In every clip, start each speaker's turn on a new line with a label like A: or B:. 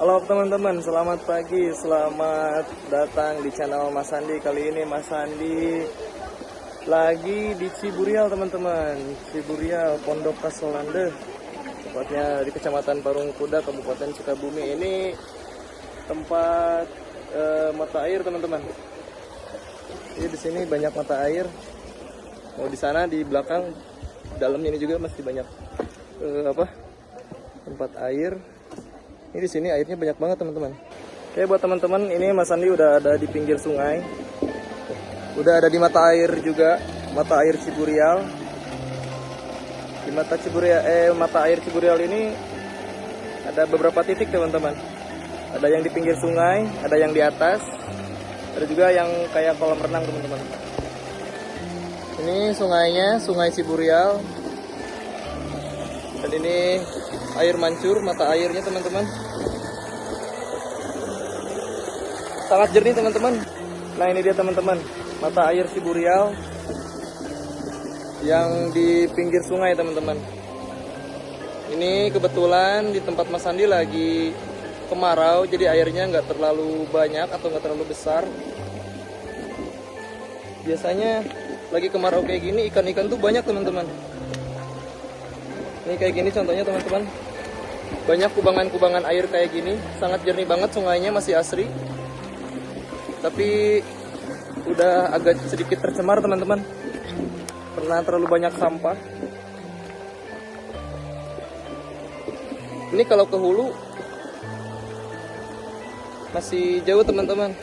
A: Halo teman-teman, selamat pagi, selamat datang di channel Mas Andi. Kali ini Mas Andi lagi di Ciburial teman-teman, Ciburial Pondok Kasolande, tepatnya di Kecamatan Parung Kuda, Kabupaten Sukabumi. Ini tempat mata air teman-teman. Jadi di sini banyak mata air. Oh, di sana di belakang, dalamnya ini juga masih banyak tempat air. Ini di sini airnya banyak banget teman-teman. Oke, buat teman-teman, ini Mas Andi udah ada di pinggir sungai. Udah ada di mata air juga, mata air Ciburial. Di mata air Ciburial ini ada beberapa titik teman-teman. Ada yang di pinggir sungai, ada yang di atas, ada juga yang kayak kolam renang teman-teman. Ini sungainya, Sungai Ciburial. Dan ini air mancur, mata airnya teman-teman. Sangat jernih teman-teman. Nah, ini dia teman-teman, mata air Ciburial yang di pinggir sungai teman-teman. Ini kebetulan di tempat Mas Andi lagi kemarau, jadi airnya nggak terlalu banyak atau nggak terlalu besar. Biasanya lagi kemarau kayak gini ikan-ikan tuh banyak teman-teman. Ini kayak gini contohnya teman-teman. Banyak kubangan-kubangan air kayak gini. Sangat jernih banget, sungainya masih asri. Tapi udah agak sedikit tercemar teman-teman, karena terlalu banyak sampah. Ini kalau ke hulu masih jauh teman-teman.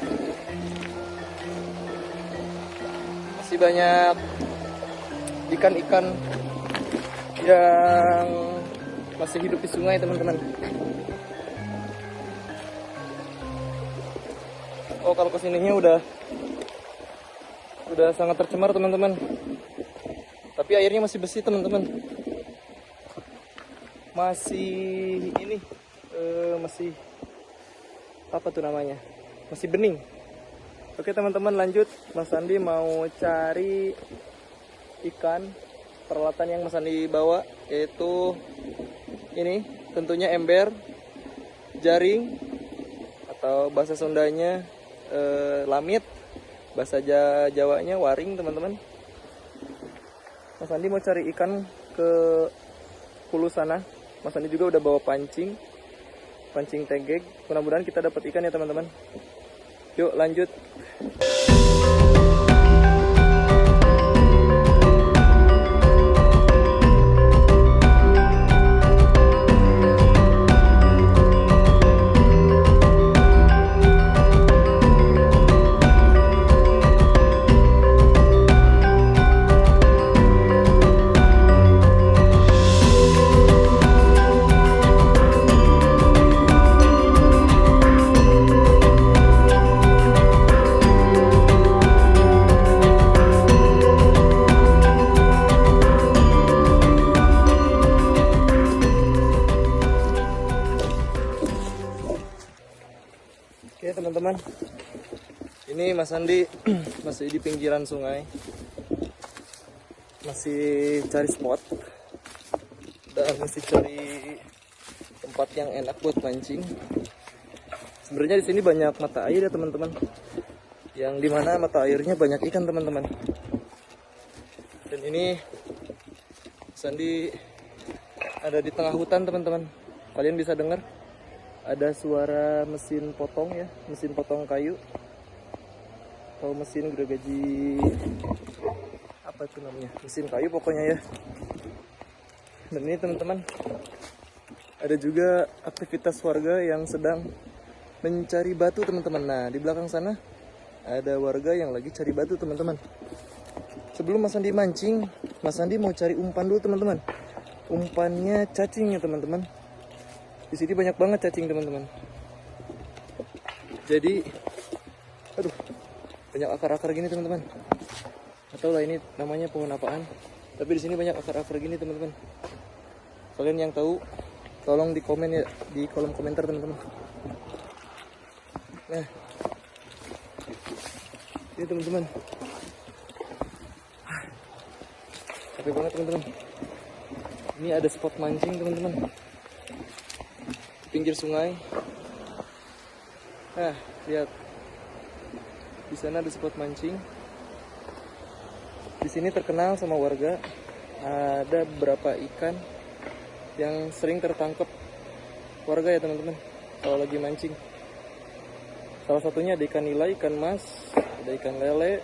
A: Masih banyak ikan-ikan yang masih hidup di sungai teman-teman. Oh, kalau kesininya udah sangat tercemar teman-teman. Tapi airnya masih bersih teman-teman. Masih ini masih apa tuh namanya? Masih bening. Oke teman-teman, lanjut. Mas Andi mau cari ikan. Peralatan yang Mas Andi bawa yaitu ini, tentunya ember, jaring, atau bahasa Sundanya lamit, bahasa Jawanya waring teman-teman. Mas Andi mau cari ikan ke hulu sana. Mas Andi juga udah bawa pancing tegek. Mudah-mudahan kita dapat ikan ya teman-teman. Yuk lanjut. Oke teman-teman, ini Mas Andi masih di pinggiran sungai, masih cari spot dan masih cari tempat yang enak buat mancing. Sebenarnya di sini banyak mata air ya teman-teman, yang dimana mata airnya banyak ikan teman-teman. Dan ini Mas Andi ada di tengah hutan teman-teman. Kalian bisa dengar ada suara mesin potong ya, mesin potong kayu atau mesin gergaji, apa itu namanya, mesin kayu pokoknya ya. Dan ini teman-teman, ada juga aktivitas warga yang sedang mencari batu teman-teman. Nah, di belakang sana ada warga yang lagi cari batu teman-teman. Sebelum Mas Andi mancing, Mas Andi mau cari umpan dulu teman-teman. Umpannya cacing ya teman-teman. Di sini banyak banget cacing teman-teman. Jadi, aduh, banyak akar-akar gini teman-teman. Atau lah ini namanya pohon apaan. Tapi di sini banyak akar-akar gini teman-teman. Kalian yang tahu, tolong di komen ya, di kolom komentar teman-teman. Nah, ini teman-teman. Capek banget teman-teman. Ini ada spot mancing teman-teman. Pinggir sungai. Nah, lihat. Di sana ada spot mancing. Di sini terkenal sama warga. Ada beberapa ikan yang sering tertangkap warga ya teman-teman kalau lagi mancing. Salah satunya ada ikan nila, ikan mas, ada ikan lele.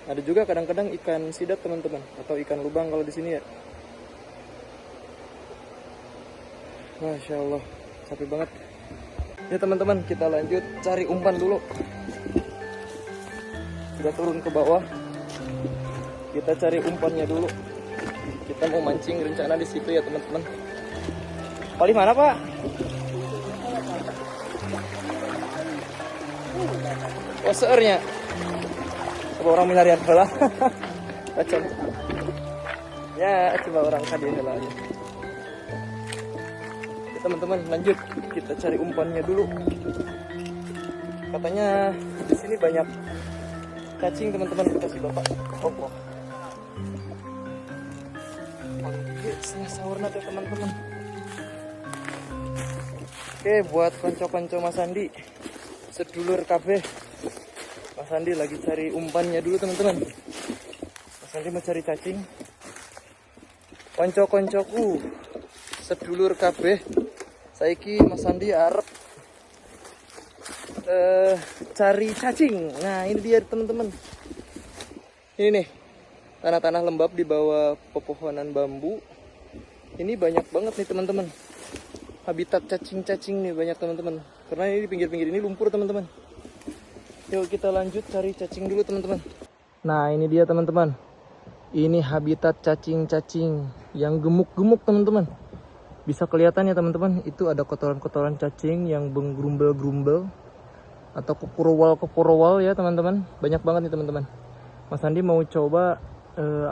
A: Ada juga kadang-kadang ikan sidat teman-teman, atau ikan lubang kalau di sini ya. Masya Allah, capek banget. Ya teman-teman, kita lanjut cari umpan dulu. Sudah turun ke bawah. Kita cari umpannya dulu. Kita mau mancing rencana di situ ya teman-teman. Pali mana Pak? Oh seernya. Coba orang mencari adalah. Macam. Ya coba orang tadi lah. Teman-teman lanjut, kita cari umpannya dulu. Katanya di sini banyak cacing teman-teman. Kasih bapak. Oh. Setengah sahur nanti teman-teman. Oke, buat konco-konco Mas Andi, sedulur kabeh. Mas Andi lagi cari umpannya dulu teman-teman. Mas Andi mau cari cacing. Konco-koncoku, sedulur kabeh. Saiki Mas Andi arep cari cacing. Nah ini dia teman-teman. Ini nih tanah-tanah lembab di bawah pepohonan bambu. Ini banyak banget nih teman-teman. Habitat cacing-cacing nih banyak teman-teman. Karena ini di pinggir-pinggir ini lumpur teman-teman. Yuk kita lanjut cari cacing dulu teman-teman. Nah ini dia teman-teman. Ini habitat cacing-cacing yang gemuk-gemuk teman-teman. Bisa kelihatan ya teman-teman, itu ada kotoran-kotoran cacing yang menggerumbel-gerumbel atau kekurowal ya teman-teman. Banyak banget nih teman-teman. Mas Andi mau coba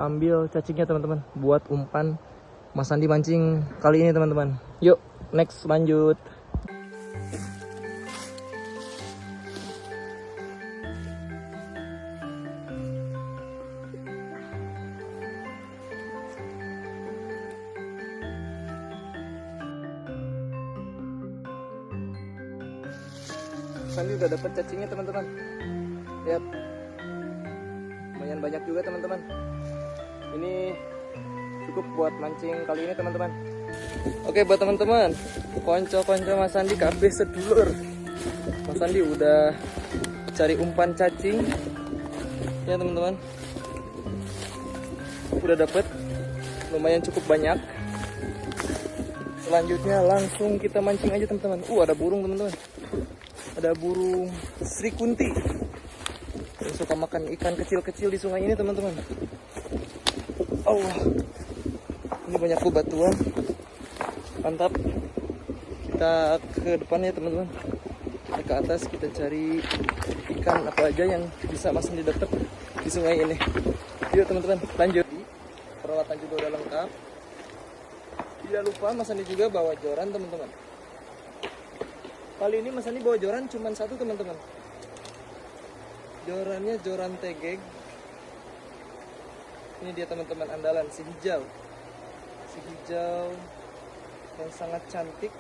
A: ambil cacingnya teman-teman buat umpan Mas Andi mancing kali ini teman-teman. Yuk, next lanjut. Sandi udah dapat cacingnya teman-teman. Lihat, lumayan banyak juga teman-teman. Ini cukup buat mancing kali ini teman-teman. Oke buat teman-teman, konco-konco Mas Sandi kabeh sedulur. Mas Sandi udah cari umpan cacing ya teman-teman. Udah dapet, lumayan cukup banyak. Selanjutnya langsung kita mancing aja teman-teman. Ada burung teman-teman. Ada burung Sri Kunti yang suka makan ikan kecil-kecil di sungai ini teman-teman. Allah, ini banyak bebatuan. Mantap. Kita ke depan ya teman-teman. Kita ke atas, kita cari ikan apa aja yang bisa Mas Andi dapat di sungai ini. Yuk teman-teman, lanjut. Peralatan juga udah lengkap. Tidak lupa Mas Andi juga bawa joran teman-teman. Kali ini Mas Andi bawa joran cuma satu teman-teman. Jorannya joran tegeg. Ini dia teman-teman andalan, si hijau. Si hijau yang sangat cantik.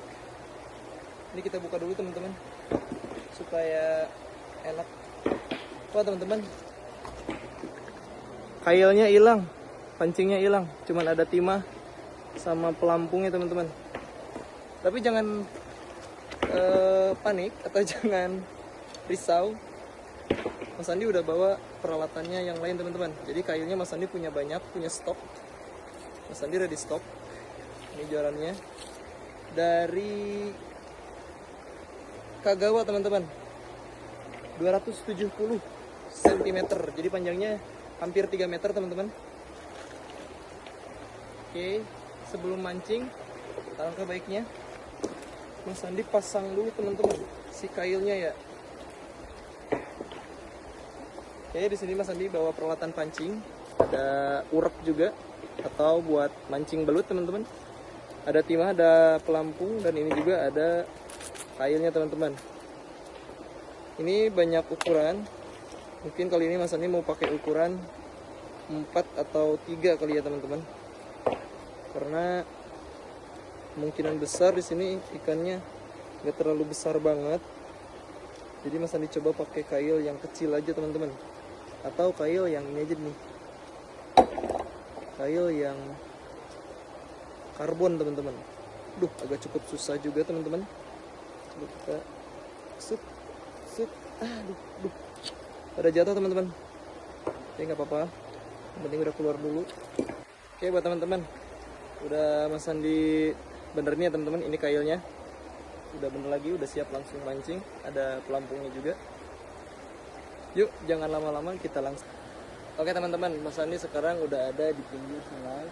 A: Ini kita buka dulu teman-teman supaya enak. Wah teman-teman, kailnya hilang, pancingnya hilang, cuman ada timah sama pelampungnya teman-teman. Tapi jangan panik atau jangan risau. Mas Andi udah bawa peralatannya yang lain teman-teman. Jadi kailnya Mas Andi punya banyak, punya stok. Mas Andi ready stok. Ini jorannya dari Kagawa teman-teman, 270 cm. Jadi panjangnya hampir 3 meter teman-teman. Oke, sebelum mancing, alangkah baiknya Mas Andi pasang dulu teman-teman si kailnya ya. Oke, di sini Mas Andi bawa peralatan pancing, ada urek juga atau buat mancing belut teman-teman. Ada timah, ada pelampung, dan ini juga ada kailnya teman-teman. Ini banyak ukuran. Mungkin kali ini Mas Andi mau pakai ukuran 4 atau 3 kali ya teman-teman. Karena kemungkinan besar di sini ikannya nggak terlalu besar banget. Jadi Mas Andi coba pakai kail yang kecil aja teman-teman. Atau kail yang ini aja nih. Kail yang karbon teman-teman. Duh, agak cukup susah juga teman-teman. Coba kita sut. Aduh. Pada jatuh teman-teman. Oke, nggak apa-apa. Yang penting udah keluar dulu. Oke, buat teman-teman, udah Mas Andi benerin ya teman-teman. Ini kailnya udah bener lagi, udah siap langsung mancing. Ada pelampungnya juga. Yuk, jangan lama-lama, kita langsung. Oke teman-teman, Mas Andi sekarang udah ada di pinggir sungai.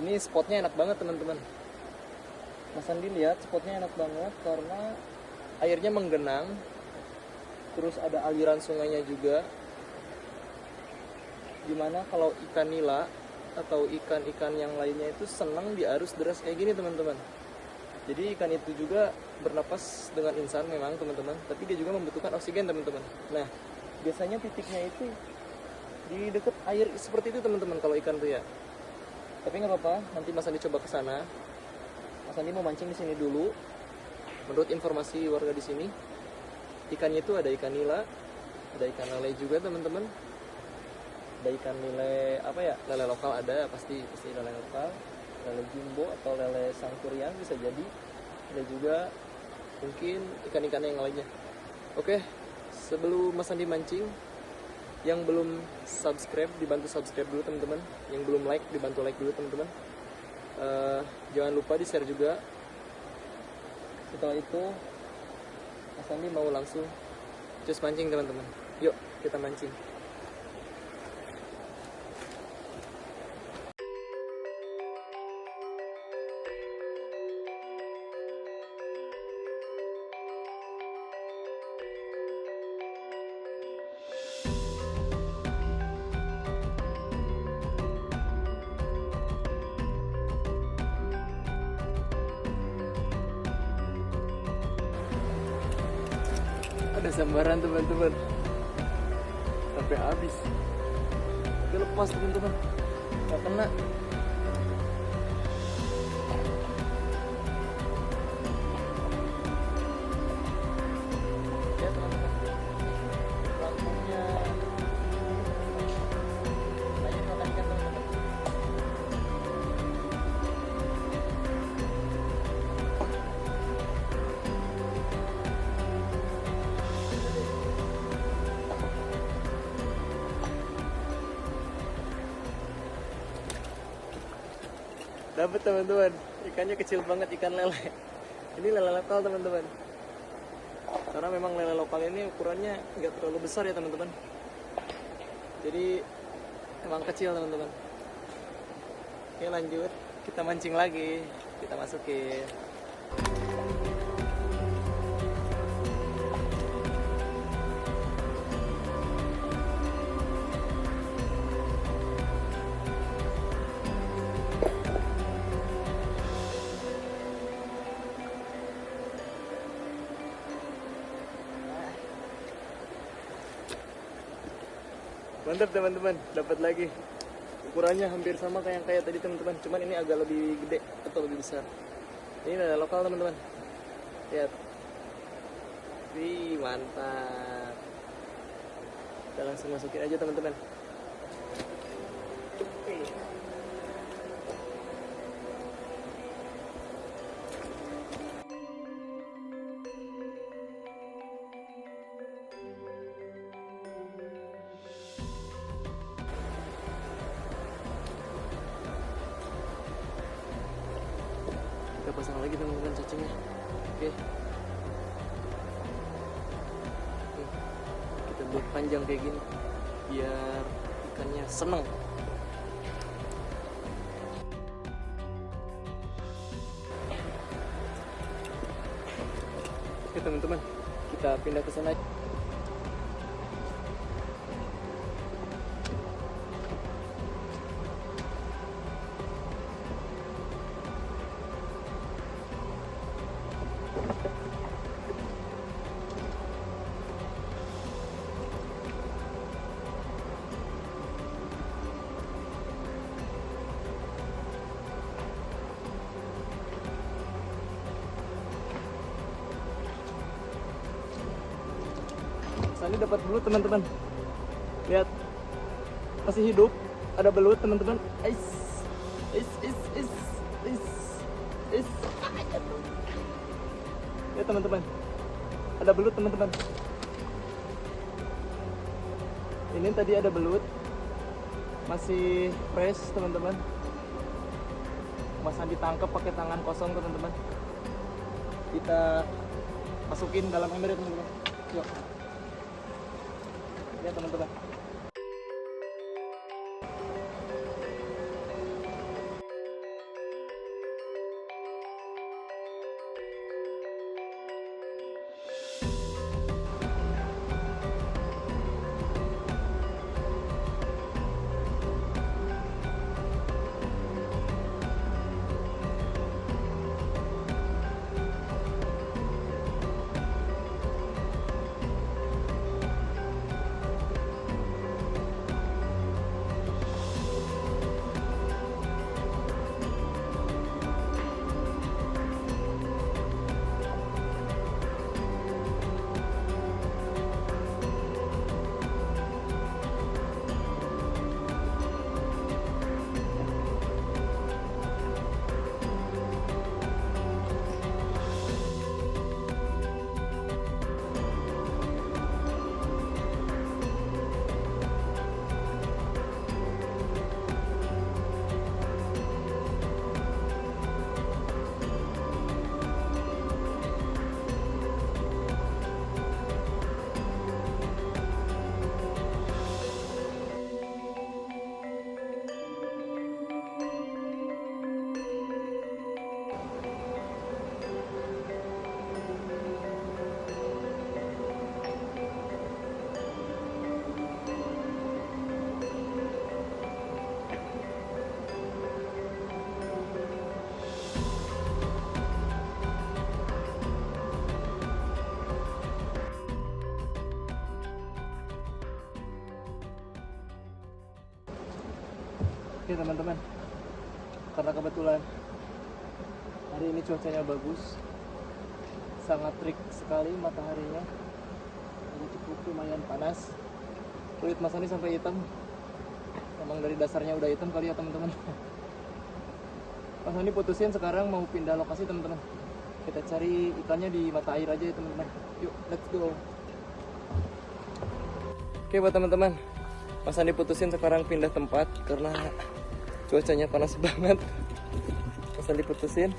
A: Ini spotnya enak banget teman-teman. Mas Andi lihat spotnya enak banget karena airnya menggenang. Terus ada aliran sungainya juga. Dimana kalau ikan nila atau ikan-ikan yang lainnya itu senang di arus deras kayak gini teman-teman. Jadi ikan itu juga bernapas dengan insan memang teman-teman, tapi dia juga membutuhkan oksigen teman-teman. Nah, biasanya titiknya itu di dekat air seperti itu teman-teman kalau ikan tuh ya. Tapi nggak apa-apa, nanti Mas Andi coba ke sana. Mas Andi mau mancing di sini dulu. Menurut informasi warga di sini, ikannya itu ada ikan nila, ada ikan lele juga teman-teman. Ada ikan lele lele lokal ada, pasti lele lokal, lele jumbo atau lele sangkuriang bisa jadi. Ada juga mungkin ikan-ikan yang lainnya. Oke, sebelum Mas Andi mancing, yang belum subscribe dibantu subscribe dulu teman-teman. Yang belum like dibantu like dulu teman-teman. Jangan lupa di share juga. Setelah itu Mas Andi mau langsung cus mancing teman-teman. Yuk kita mancing. Ada sambaran teman-teman sampai habis, tapi lepas teman-teman, nggak kena. Ya teman-teman, lampunya banyak makan ikan teman-teman. Dapat teman-teman, ikannya kecil banget, ikan lele. Ini lele lokal teman-teman. Karena memang lele lokal ini ukurannya nggak terlalu besar ya teman-teman. Jadi emang kecil teman-teman. Oke lanjut, kita mancing lagi, kita masukin. Mantap teman-teman, dapat lagi. Ukurannya hampir sama kayak tadi teman-teman, cuman ini agak lebih gede atau lebih besar. Ini adalah lokal teman-teman. Lihat. Wih, mantap. Kita langsung masukin aja teman-teman. Kita pasang lagi teman-teman cacingnya. Oke. Kita buat panjang kayak gini biar ikannya seneng. Oke teman-teman, kita pindah ke sana. Ini dapat belut teman-teman, lihat masih hidup, ada belut teman-teman. Ya teman-teman, ada belut teman-teman. Ini tadi ada belut, masih fresh teman-teman. Masa ditangkap pakai tangan kosong teman-teman. Kita masukin dalam ember ya teman-teman. Yuk. Ya teman-teman. Oke teman-teman, karena kebetulan hari ini cuacanya bagus, sangat terik sekali mataharinya, jadi cukup lumayan panas. Kulit Mas Ani sampai hitam, emang dari dasarnya udah hitam kali ya teman-teman. Mas Ani putusin sekarang mau pindah lokasi teman-teman. Kita cari ikannya di mata air aja ya teman-teman. Yuk, let's go. Oke buat teman-teman, Mas Andi putusin sekarang pindah tempat karena cuacanya panas banget. Mas Andi putusin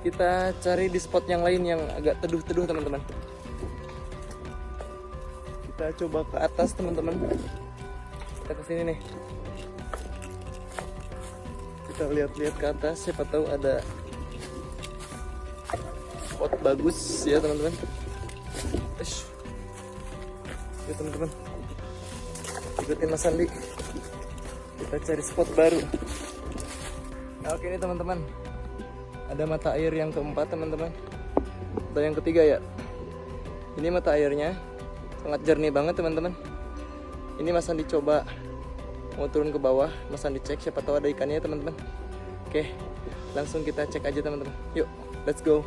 A: kita cari di spot yang lain yang agak teduh-teduh teman-teman. Kita coba ke atas teman-teman. Kita kesini nih. Kita lihat-lihat ke atas, siapa tahu ada spot bagus ya teman-teman. Ya teman-teman, ikutin Mas Andi, kita cari spot baru. Nah, oke ini teman-teman, ada mata air yang keempat teman-teman, atau yang ketiga ya. Ini mata airnya sangat jernih banget teman-teman. Ini Mas Andi coba mau turun ke bawah, Mas Andi cek siapa tahu ada ikannya teman-teman. Oke, langsung kita cek aja teman-teman. Yuk, let's go.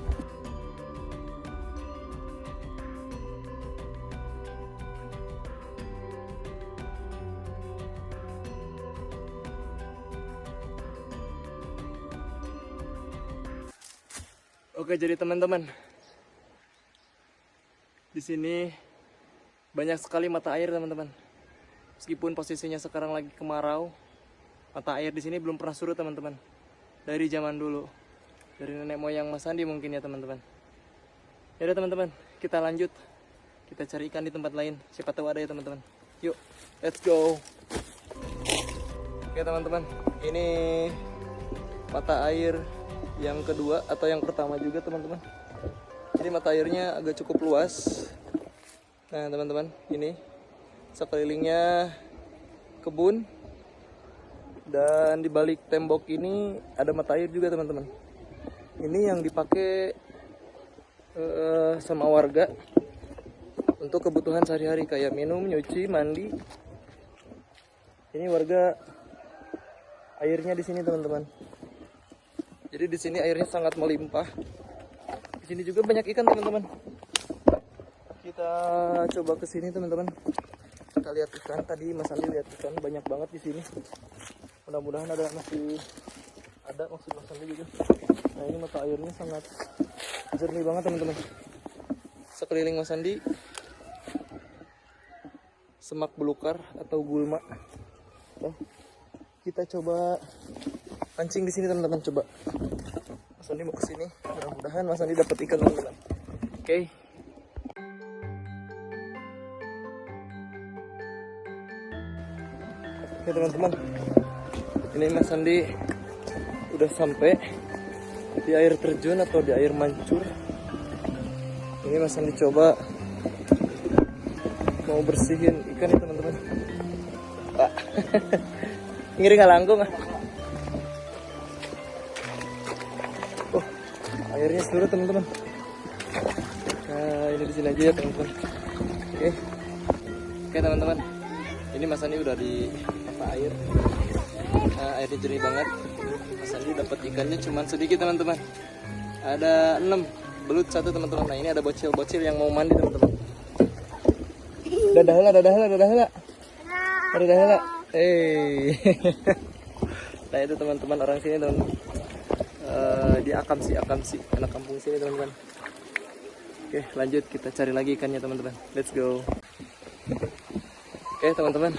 A: Oke, jadi teman-teman, di sini banyak sekali mata air teman-teman. Meskipun posisinya sekarang lagi kemarau, mata air di sini belum pernah surut teman-teman. Dari zaman dulu, dari nenek moyang Mas Andi mungkin ya teman-teman. Ya udah teman-teman, kita lanjut. Kita cari ikan di tempat lain. Siapa tahu ada ya teman-teman. Yuk, let's go. Oke teman-teman, ini mata air yang kedua atau yang pertama juga teman-teman. Ini mata airnya agak cukup luas. Nah teman-teman, ini sekelilingnya kebun, dan di balik tembok ini ada mata air juga teman-teman. Ini yang dipakai sama warga untuk kebutuhan sehari-hari kayak minum, nyuci, mandi. Ini warga airnya di sini teman-teman. Jadi di sini airnya sangat melimpah. Di sini juga banyak ikan teman-teman. Kita coba ke sini teman-teman. Kita lihat ikan. Tadi Mas Andi lihat ikan banyak banget di sini. Mudah-mudahan masih ada maksud Mas Andi juga. Nah ini mata airnya sangat jernih banget teman-teman. Sekeliling Mas Andi semak belukar atau gulma. Nah, kita coba pancing di sini teman-teman. Coba Mas Andi mau ke sini. Mudah-mudahan Mas Andi dapat ikan teman-teman. Oke. Oke teman-teman, ini Mas Andi udah sampai di air terjun atau di air mancur. Ini Mas Andi coba mau bersihin ikan ya teman-teman. Pak, ngiri nggak langgung ah? Oh, airnya surut teman-teman. Nah ini di sini aja ya teman-teman. Oke teman-teman, ini Mas Andi udah di air. Nah, airnya jernih banget. Mas Andi dapat ikannya cuman sedikit teman-teman. Ada 6, belut 1 teman-teman. Nah ini ada bocil-bocil yang mau mandi teman-teman. Dadah hela. Nah itu teman-teman orang sini teman. Di Akamsi, anak kampung sini teman-teman. Oke lanjut kita cari lagi ikannya teman-teman. Let's go. Oke teman-teman,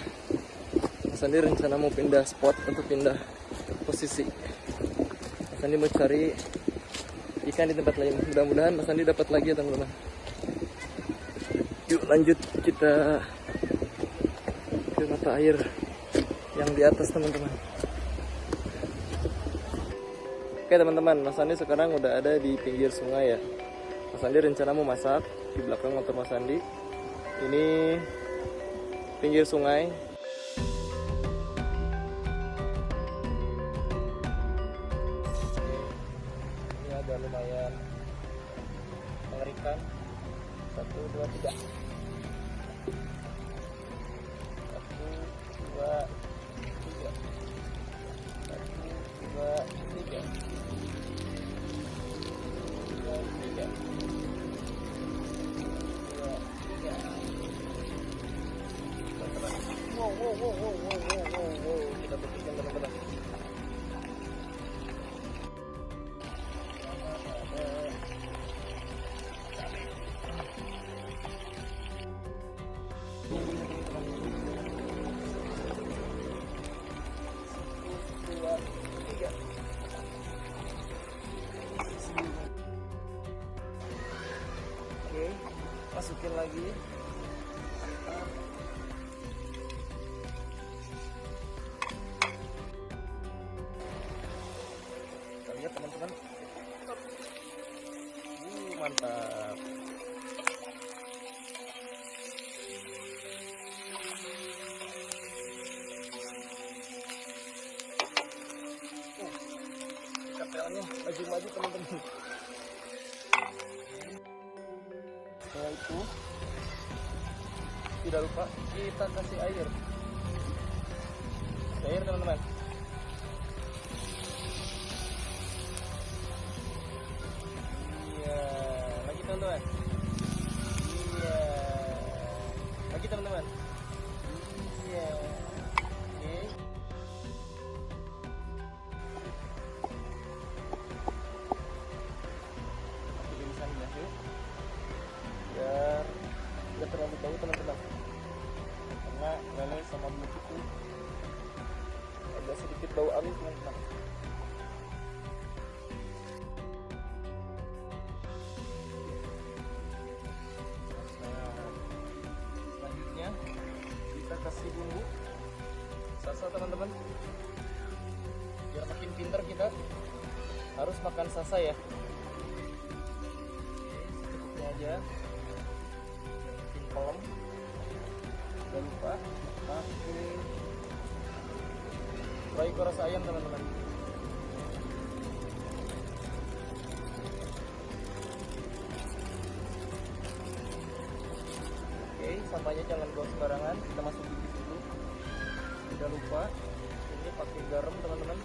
A: Mas Andi rencana mau pindah spot untuk pindah posisi. Mas Andi mau cari ikan di tempat lain. Mudah-mudahan Mas Andi dapat lagi ya teman-teman. Yuk lanjut kita ke mata air yang di atas teman-teman. Oke teman-teman, Mas Andi sekarang udah ada di pinggir sungai ya. Mas Andi rencana mau masak di belakang motor Mas Andi. Ini pinggir sungai. Ini agak lumayan mengerikan. 1, 2, 3. 1, 2, 3. 1, 2, 3. 2, 3. Wow. Kita buktikan teman-teman. Oke, masukin lagi. Lihat teman-teman, mantap. Kapelnya maju-maju teman-teman. Setelah itu tidak lupa kita kasih air teman-teman. Teman-teman. Iya. Lagi teman-teman. Iya. Oke. Pilih misalnya yuk. Biar tidak terlalu bau teman-teman. Karena lele sama belut itu agak sedikit bau amis teman-teman. Kasih bumbu salsa teman-teman, biar makin pinter kita harus makan salsa ya. belutnya aja, simple. Jangan lupa pakai Royco rasa ayam teman-teman. Oke, sampahnya jangan buang sembarangan, kita masuk bibit dulu. Jangan lupa ini pakai garam teman-teman,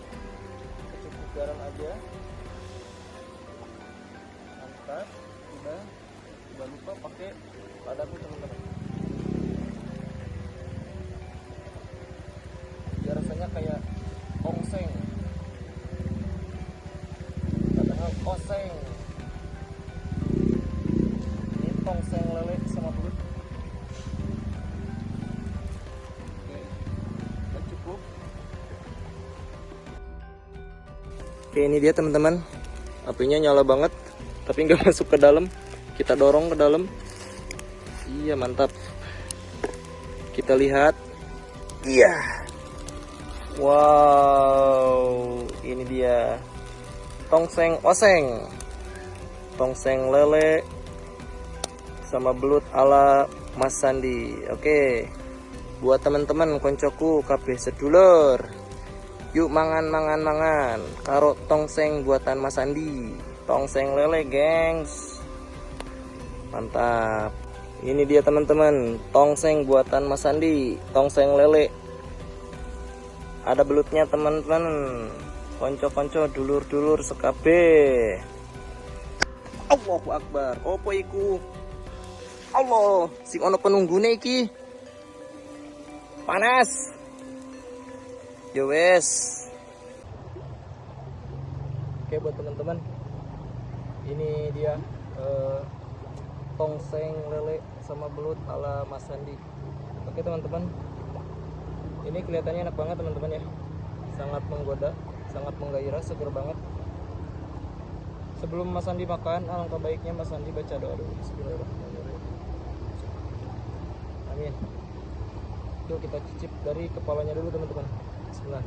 A: cukup garam aja. Mantap, udah. Jangan lupa pakai ladaku teman-teman. Biar rasanya kayak ongseng, padahal oseng. Ini tongseng lele sama belut. Oke, ini dia teman-teman, apinya nyala banget tapi nggak masuk ke dalam. Kita dorong ke dalam. Iya, mantap. Kita lihat. Iya, wow, ini dia tongseng oseng, tongseng lele sama belut ala Mas Sandi. Oke, buat teman-teman koncoku kabeh sedulur, yuk mangan karo tongseng buatan Mas Andi, tongseng lele gengs. Mantap. Ini dia teman-teman, tongseng buatan Mas Andi, tongseng lele. Ada belutnya teman-teman. Konco-konco dulur-dulur sekabe. Allahu Akbar. Opo iku? Allah, sing ono penunggune iki. Panas. Yo wes. Oke, buat teman-teman, ini dia tongseng lele sama belut ala Mas Sandi. Oke teman-teman, ini kelihatannya enak banget teman-teman ya, sangat menggoda, sangat menggairah, seger banget. Sebelum Mas Sandi makan, alangkah baiknya Mas Sandi baca doa dulu. Bismillahirrahmanirrahim. Amin. Yuk kita cicip dari kepalanya dulu teman-teman. Bismillah.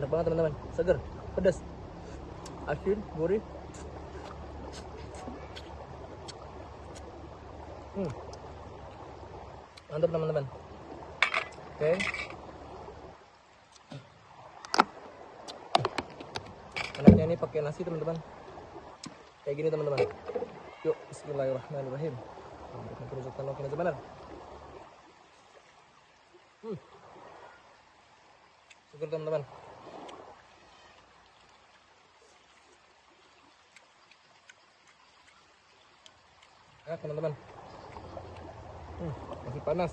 A: Enak banget teman-teman, seger, pedas, asin, gurih. Mantap teman-teman. Oke. Enaknya ini pakai nasi teman-teman. Kayak gini teman-teman. Yuk, bismillahirrahmanirrahim. Sebentar. Syukur teman-teman. Teman-teman, masih panas.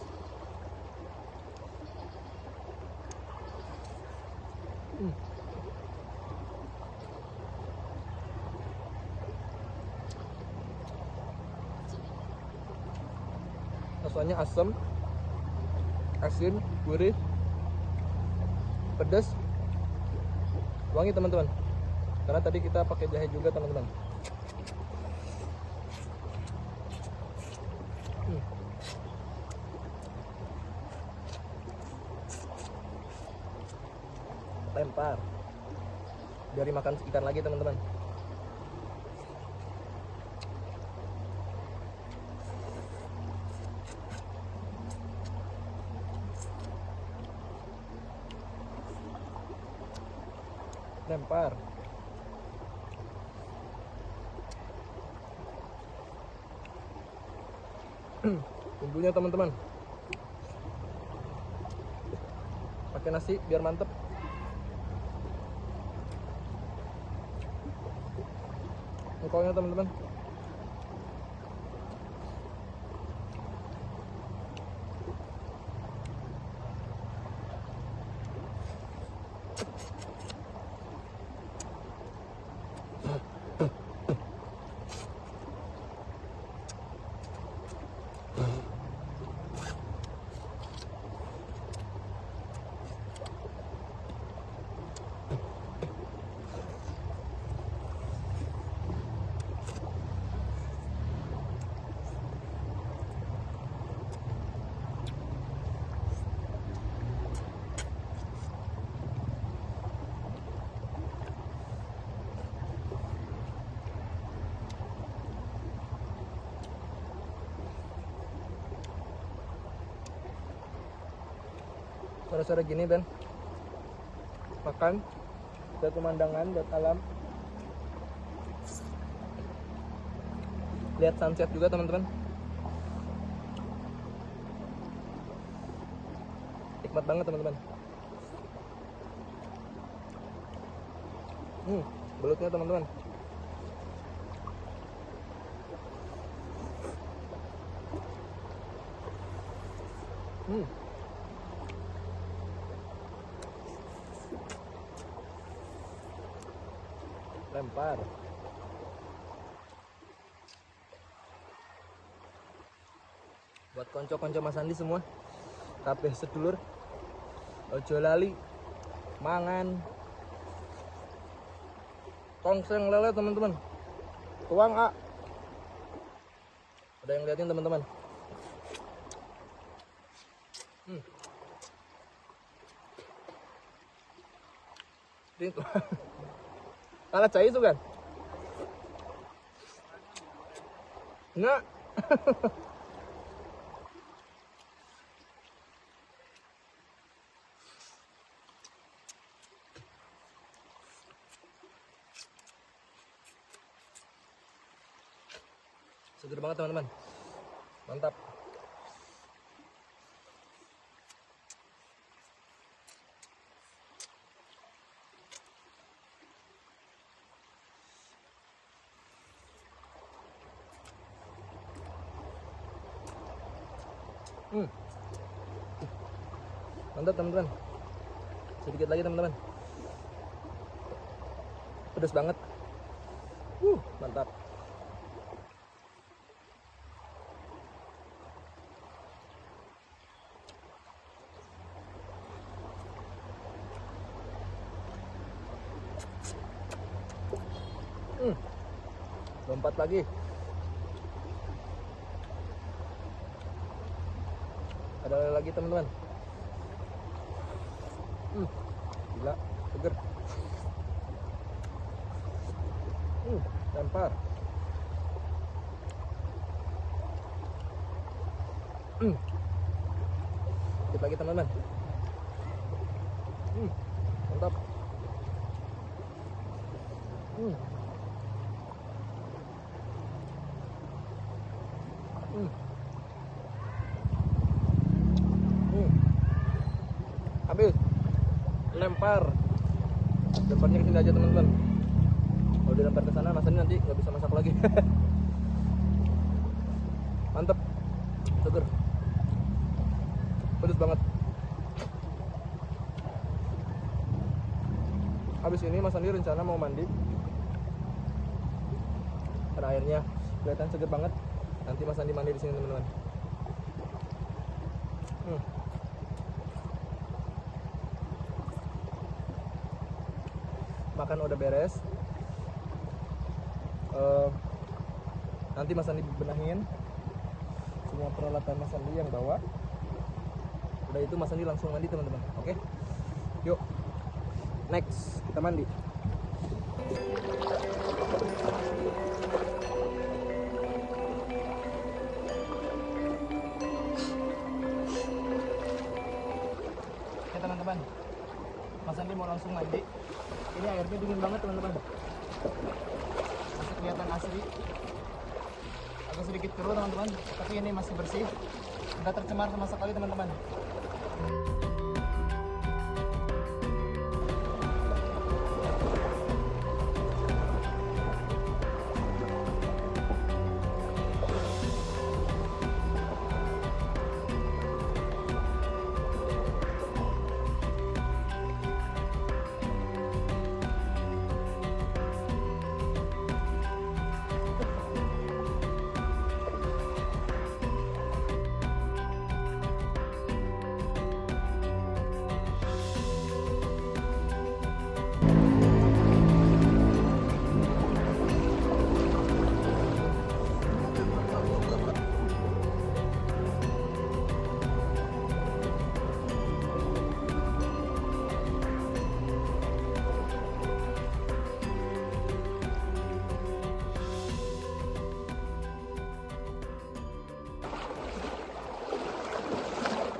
A: Rasanya asam, asin, gurih, pedas, wangi teman-teman. Karena tadi kita pakai jahe juga teman-teman. Lempar biar makan ikan lagi teman-teman. Lempar. Bumbunya teman-teman, pakai nasi biar mantep. Engkolnya teman-teman. Sore-sore gini Ben, makan, lihat pemandangan, lihat alam, lihat sunset juga teman-teman. Nikmat banget teman-teman. Belutnya teman-teman. Lempar. Buat konco-konco Mas Andi semua, kabeh sedulur, ojo lali mangan tongseng lele teman-teman. Tuang A. Ada yang liatin teman-teman. Ini tuh. Kalah cai itu kan? Enggak. Seger banget teman-teman. Mantap. Mantap teman-teman. Sedikit lagi teman-teman. Pedas banget. Mantap. Lompat lagi. Ada lagi teman-teman. Gila, seger. Lempar. Sedikit lagi teman-teman. Mantap. Habis. Lempar. Lemparnya ke sini aja teman-teman. Kalau dilempar ke sana Mas Andi nanti nggak bisa masak lagi. Mantep. Seger. Pedas banget. Habis ini Mas Andi rencana mau mandi. Karena airnya kelihatan seger banget. Nanti Mas Andi mandi di sini teman-teman. Makan udah beres. Nanti Mas Andi benahin semua peralatan Mas Andi yang bawa. Udah itu Mas Andi langsung mandi teman-teman. Oke? Yuk. Next, kita mandi. Oke teman-teman, Mas Andi mau langsung mandi. Ini airnya dingin banget teman-teman. Masih kelihatan asli. Agak sedikit keruh teman-teman, tapi ini masih bersih. Tidak tercemar sama sekali teman-teman.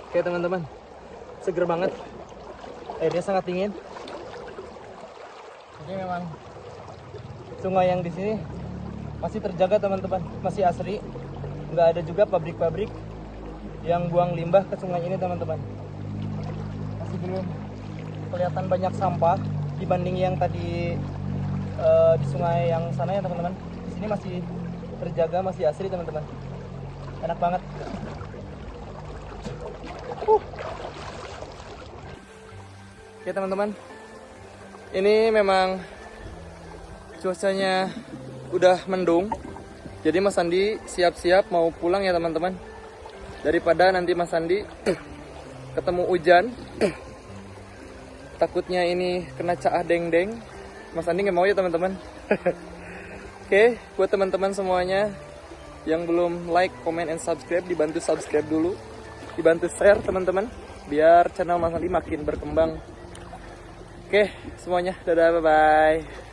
A: Oke teman-teman, seger banget, airnya sangat dingin. Jadi memang sungai yang di sini masih terjaga teman-teman, masih asri. Nggak ada juga pabrik-pabrik yang buang limbah ke sungai ini teman-teman. Masih belum kelihatan banyak sampah dibanding yang tadi di sungai yang sana ya teman-teman. Di sini masih terjaga, masih asri teman-teman. Enak banget. Oke teman-teman, ini memang cuacanya udah mendung. Jadi Mas Andi siap-siap mau pulang ya teman-teman. Daripada nanti Mas Andi ketemu hujan, takutnya ini kena caah deng-deng. Mas Andi nggak mau ya teman-teman. Oke, buat teman-teman semuanya yang belum like, comment, and subscribe, dibantu subscribe dulu, dibantu share teman-teman, biar channel Mas Andi makin berkembang. Oke, semuanya dadah, bye-bye.